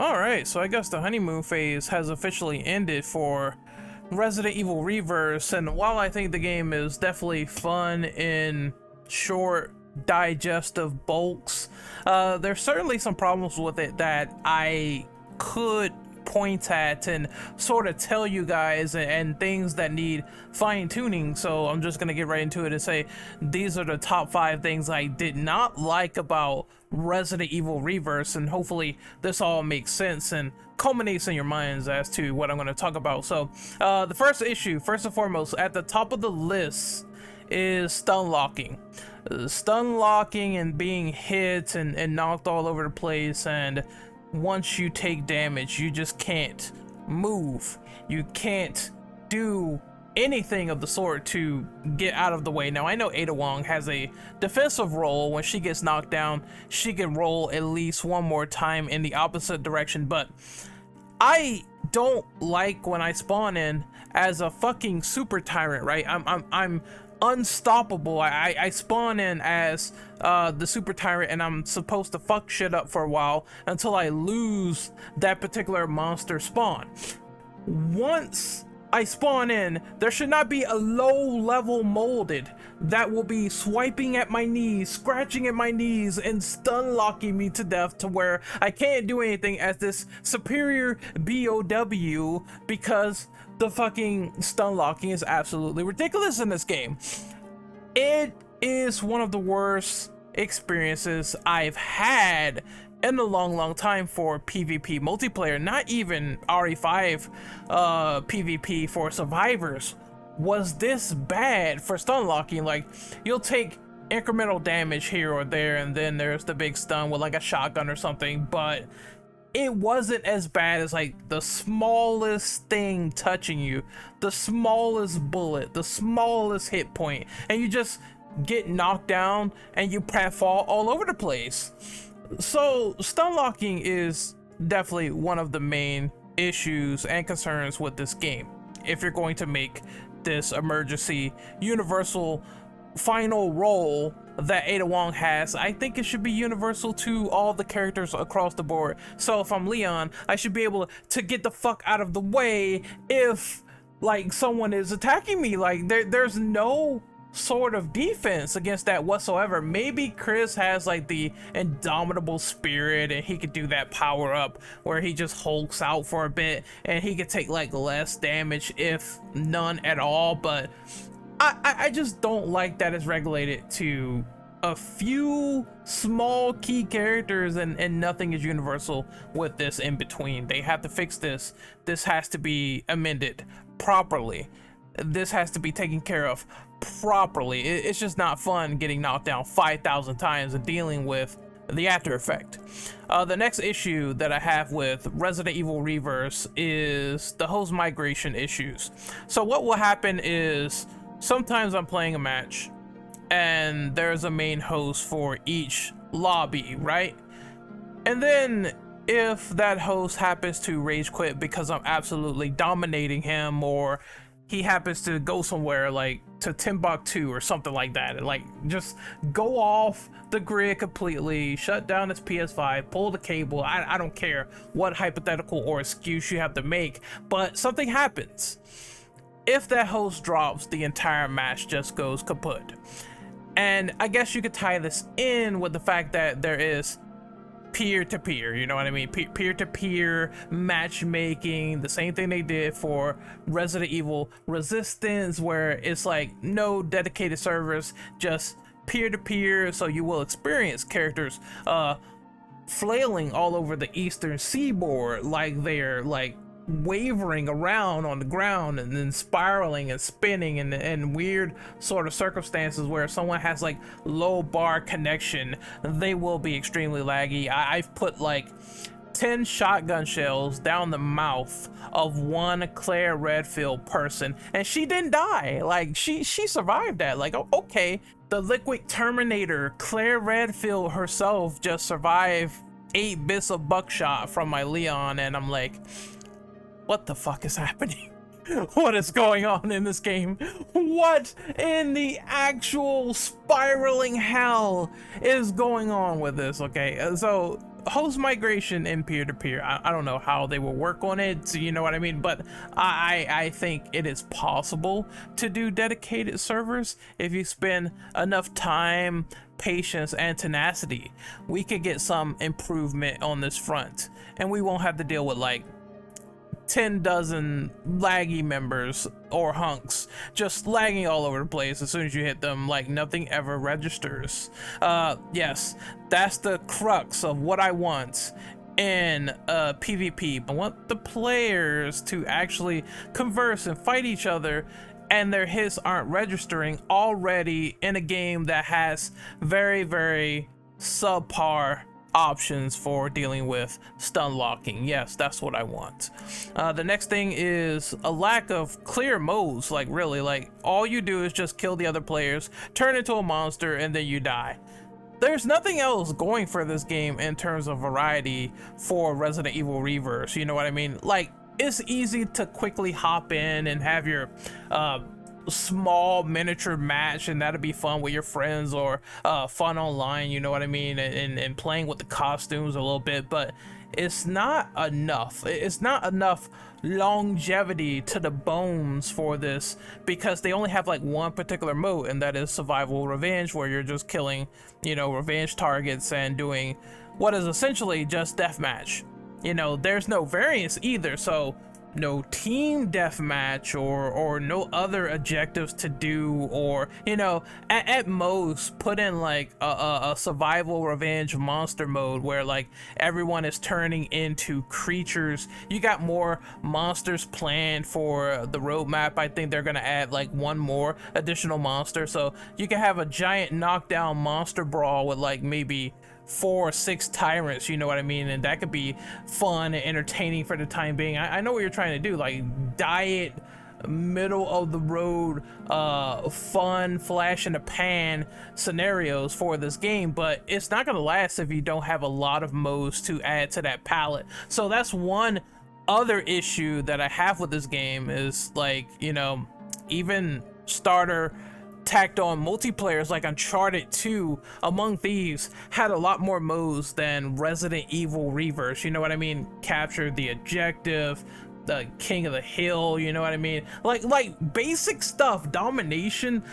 Alright, so I guess the honeymoon phase has officially ended for Resident Evil Reverse, and while I think the game is definitely fun in short, digestive bulks, there's certainly some problems with it that I could point at and sort of tell you guys, and things that need fine-tuning. So I'm just gonna get right into it and say these are the top 5 things I did not like about Resident Evil Reverse, and hopefully this all makes sense and culminates in your minds as to what I'm going to talk about. So the first issue, first and foremost, at the top of the list is stun locking. Stun locking and being hit and knocked all over the place, and once you take damage you just can't move, you can't do anything of the sort to get out of the way. Now I know Ada Wong has a defensive role. When she gets knocked down, she can roll at least one more time in the opposite direction, but I don't like when I spawn in as a fucking super tyrant, right? I'm unstoppable. I spawn in as the super tyrant, and I'm supposed to fuck shit up for a while until I lose that particular monster spawn. Once I spawn in, there should not be a low level molded that will be swiping at my knees, scratching at my knees, and stun locking me to death to where I can't do anything as this superior BOW, because the fucking stun locking is absolutely ridiculous in this game. It is one of the worst experiences I've had in a long time for PvP multiplayer. Not even RE5 PvP for survivors was this bad for stun locking. Like, you'll take incremental damage here or there, and then there's the big stun with like a shotgun or something, but it wasn't as bad as like the smallest thing touching you, the smallest bullet, the smallest hit point, and you just get knocked down and you fall all over the place. So stun locking is definitely one of the main issues and concerns with this game. If you're going to make this emergency universal final role that Ada Wong has, I think it should be universal to all the characters across the board. So if I'm Leon, I should be able to get the fuck out of the way if like someone is attacking me. Like there's no sort of defense against that whatsoever. Maybe Chris has like the indomitable spirit and he could do that power up where he just hulks out for a bit and he could take like less damage, if none at all, but I just don't like that it's regulated to a few small key characters and nothing is universal with this in between. They have to fix this. This has to be amended properly. This has to be taken care of properly. It's just not fun getting knocked down 5,000 times and dealing with the after effect. The next issue that I have with Resident Evil Reverse is the host migration issues. So what will happen is sometimes I'm playing a match and there's a main host for each lobby, right? And then if that host happens to rage quit because I'm absolutely dominating him, or he happens to go somewhere like to Timbuktu or something like that, and like just go off the grid completely, shut down his PS5, pull the cable, I don't care what hypothetical or excuse you have to make, but something happens. If that host drops, the entire match just goes kaput. And I guess you could tie this in with the fact that there is peer-to-peer, you know what I mean? Peer-to-peer matchmaking, the same thing they did for Resident Evil Resistance, where it's like no dedicated servers, just peer-to-peer, so you will experience characters flailing all over the eastern seaboard like they're like wavering around on the ground and then spiraling and spinning in weird sort of circumstances where someone has like low bar connection, they will be extremely laggy. I've put like 10 shotgun shells down the mouth of one Claire Redfield person and she didn't die. Like she survived that. Like, okay, the liquid Terminator Claire Redfield herself just survived 8 bits of buckshot from my Leon, and I'm like, what the fuck is happening? What is going on in this game? What in the actual spiraling hell is going on with this? Okay, so host migration in peer-to-peer. I don't know how they will work on it, so you know what I mean, but I think it is possible to do dedicated servers if you spend enough time, patience, and tenacity. We could get some improvement on this front, and we won't have to deal with like 10 dozen laggy members or hunks just lagging all over the place as soon as you hit them, like nothing ever registers. Yes, that's the crux of what I want in PvP. I want the players to actually converse and fight each other, and their hits aren't registering already in a game that has very, very subpar options for dealing with stun locking. Yes, that's what I want. The next thing is a lack of clear modes. Like really, like all you do is just kill the other players, turn into a monster, and then you die. There's nothing else going for this game in terms of variety for Resident Evil Reverse, you know what I mean? Like, it's easy to quickly hop in and have your small miniature match, and that'll be fun with your friends, or fun online, you know what I mean, and playing with the costumes a little bit, but it's not enough. It's not enough longevity to the bones for this, because they only have like one particular mode, and that is survival revenge, where you're just killing, you know, revenge targets and doing what is essentially just deathmatch. You know, there's no variance either, so no team deathmatch or no other objectives to do, or you know, at most put in like a survival revenge monster mode where like everyone is turning into creatures. You got more monsters planned for the roadmap. I think they're gonna add like one more additional monster, so you can have a giant knockdown monster brawl with like maybe 4 or 6 tyrants, you know what I mean, and that could be fun and entertaining for the time being. I know what you're trying to do, like diet, middle of the road, fun, flash in the pan scenarios for this game, but it's not gonna last if you don't have a lot of modes to add to that palette. So that's one other issue that I have with this game, is like, you know, even starter tacked on multiplayers like Uncharted 2 Among Thieves had a lot more modes than Resident Evil Reverse, you know what I mean? Capture the objective, the king of the hill, you know what I mean? Like basic stuff, domination,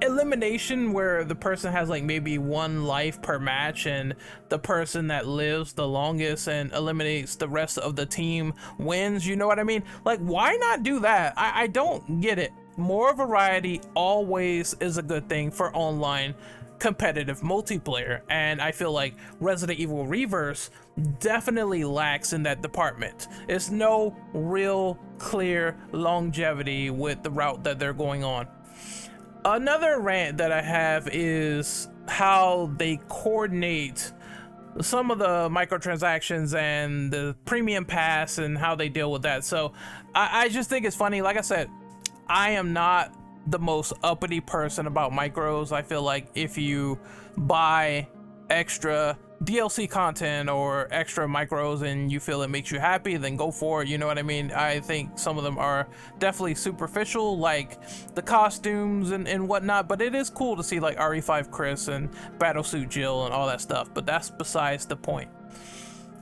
elimination, where the person has like maybe 1 life per match, and the person that lives the longest and eliminates the rest of the team wins, you know what I mean? Like, why not do that? I don't get it. More variety always is a good thing for online competitive multiplayer, and I feel like Resident Evil Reverse definitely lacks in that department. It's no real clear longevity with the route that they're going on. Another rant that I have is how they coordinate some of the microtransactions and the premium pass and how they deal with that. So I just think it's funny. Like I said, I am not the most uppity person about micros. I feel like if you buy extra DLC content or extra micros and you feel it makes you happy, then go for it, you know what I mean? I think some of them are definitely superficial, like the costumes and whatnot, but it is cool to see like RE5 Chris and Battlesuit Jill and all that stuff, but that's besides the point.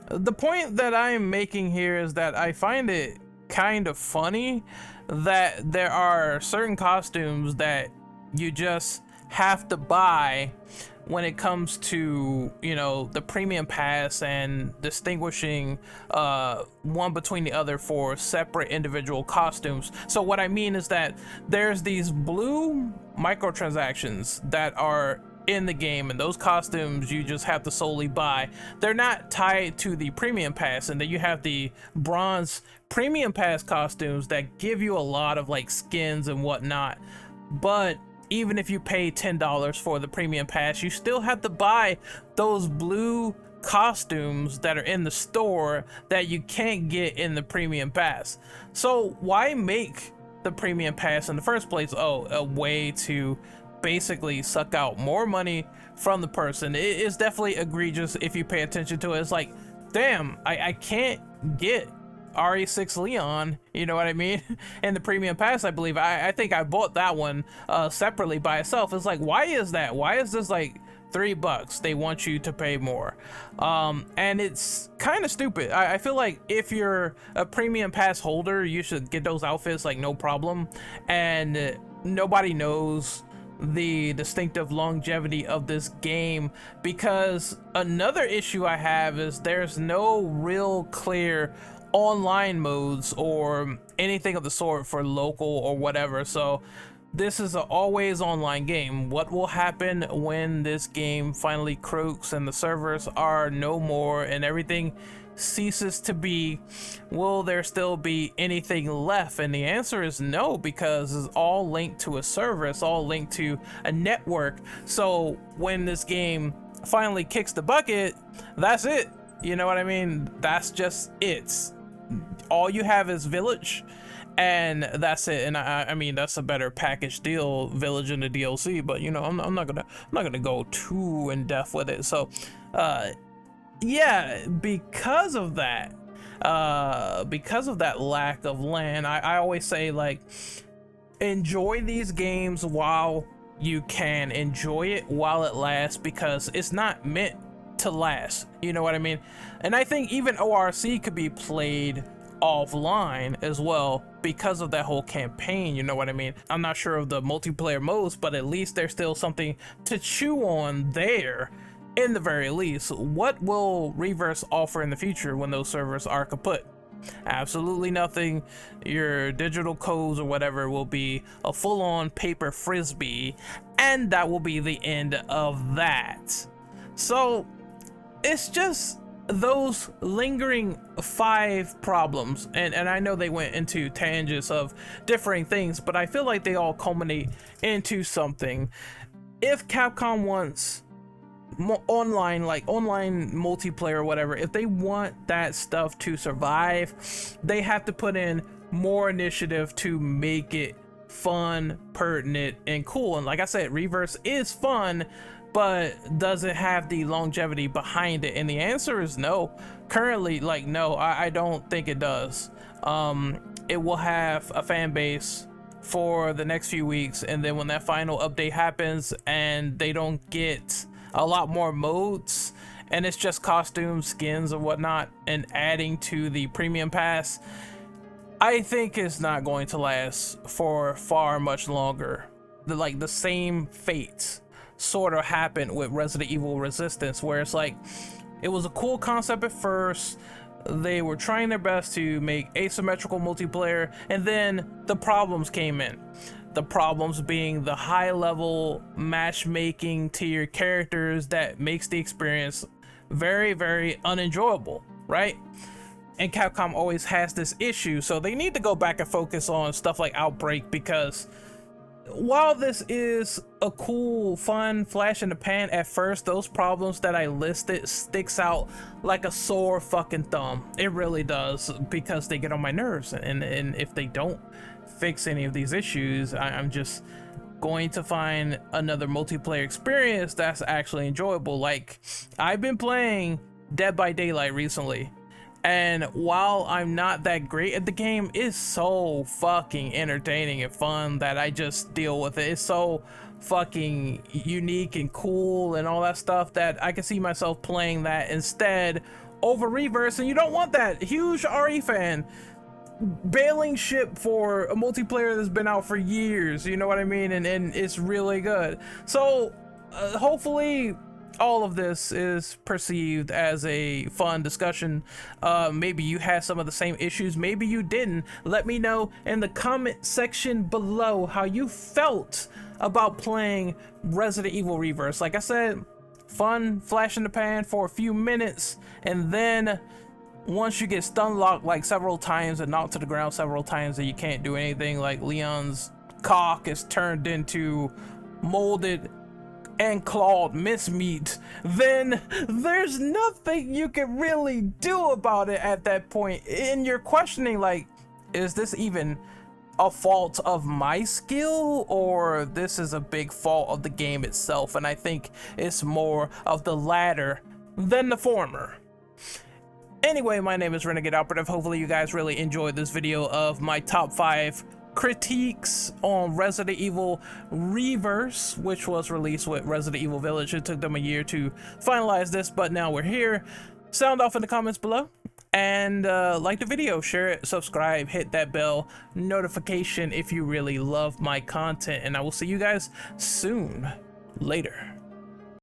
The point that I'm making here is that I find it kind of funny that there are certain costumes that you just have to buy when it comes to, you know, the premium pass and distinguishing one between the other for separate individual costumes. So what I mean is that there's these blue microtransactions that are in the game, and those costumes you just have to solely buy. They're not tied to the premium pass, and then you have the bronze premium pass costumes that give you a lot of like skins and whatnot. But even if you pay $10 for the premium pass, you still have to buy those blue costumes that are in the store that you can't get in the premium pass. So why make the premium pass in the first place? Oh, a way to basically suck out more money from the person. It is definitely egregious if you pay attention to it. It's like, damn, I can't get RE6 Leon, you know what I mean, in the premium pass. I believe I think I bought that one separately by itself. It's like, why is that? Why is this like $3. They want you to pay more. And it's kind of stupid. I feel like if you're a premium pass holder, you should get those outfits like no problem. And nobody knows the distinctive longevity of this game, because another issue I have is there's no real clear online modes or anything of the sort for local or whatever. So this is an always online game. What will happen when this game finally croaks and the servers are no more and everything ceases to be? Will there still be anything left? And the answer is no, because it's all linked to a server, it's all linked to a network. So when this game finally kicks the bucket, that's it. You know what I mean? That's just it. All you have is Village, and that's it. And I mean, that's a better package deal, Village and the DLC, but you know, I'm not gonna go too in depth with it. So yeah, because of that lack of land, I always say, like, enjoy these games while you can, enjoy it while it lasts, because it's not meant to last, you know what I mean? And I think even ORC could be played offline as well because of that whole campaign, you know what I mean? I'm not sure of the multiplayer modes, but at least there's still something to chew on there. In the very least, what will Reverse offer in the future when those servers are kaput? Absolutely nothing. Your digital codes or whatever will be a full-on paper frisbee, and that will be the end of that. So it's just those lingering 5 problems, and I know they went into tangents of differing things, but I feel like they all culminate into something. If Capcom wants online, like online multiplayer or whatever, if they want that stuff to survive, they have to put in more initiative to make it fun, pertinent, and cool. And like I said, Reverse is fun, but does it have the longevity behind it? And the answer is no. Currently, like, no, I don't think it does. It will have a fan base for the next few weeks, and then when that final update happens and they don't get a lot more modes and it's just costumes, skins, and whatnot, and adding to the premium pass, I think it's not going to last for far much longer. The same fate sort of happened with Resident Evil Resistance, where it's like, it was a cool concept at first, they were trying their best to make asymmetrical multiplayer, and then the problems came in. The problems being the high level matchmaking to your characters that makes the experience very, very unenjoyable, right? And Capcom always has this issue, so they need to go back and focus on stuff like Outbreak, because while this is a cool, fun flash in the pan at first, those problems that I listed sticks out like a sore fucking thumb. It really does, because they get on my nerves, and if they don't fix any of these issues, I'm just going to find another multiplayer experience that's actually enjoyable. Like, I've been playing Dead by Daylight recently, and while I'm not that great at the game, it's so fucking entertaining and fun that I just deal with it. It's so fucking unique and cool and all that stuff that I can see myself playing that instead over Reverse. And you don't want that. Huge RE fan, bailing ship for a multiplayer that's been out for years, you know what I mean? And it's really good. So hopefully all of this is perceived as a fun discussion. Maybe you had some of the same issues, maybe you didn't. Let me know in the comment section below how you felt about playing Resident Evil Reverse. Like I said, fun flash in the pan for a few minutes, and then once you get stun locked like several times and knocked to the ground several times and you can't do anything, like Leon's cock is turned into molded and clawed mincemeat, then there's nothing you can really do about it at that point. And you're questioning, like, is this even a fault of my skill, or this is a big fault of the game itself? And I think it's more of the latter than the former. Anyway, my name is Renegade Operative. Hopefully you guys really enjoyed this video of my top 5 critiques on Resident Evil Reverse, which was released with Resident Evil Village. It took them a year to finalize this, but now we're here. Sound off in the comments below, and like the video, share it, subscribe, hit that bell notification if you really love my content, and I will see you guys soon. Later.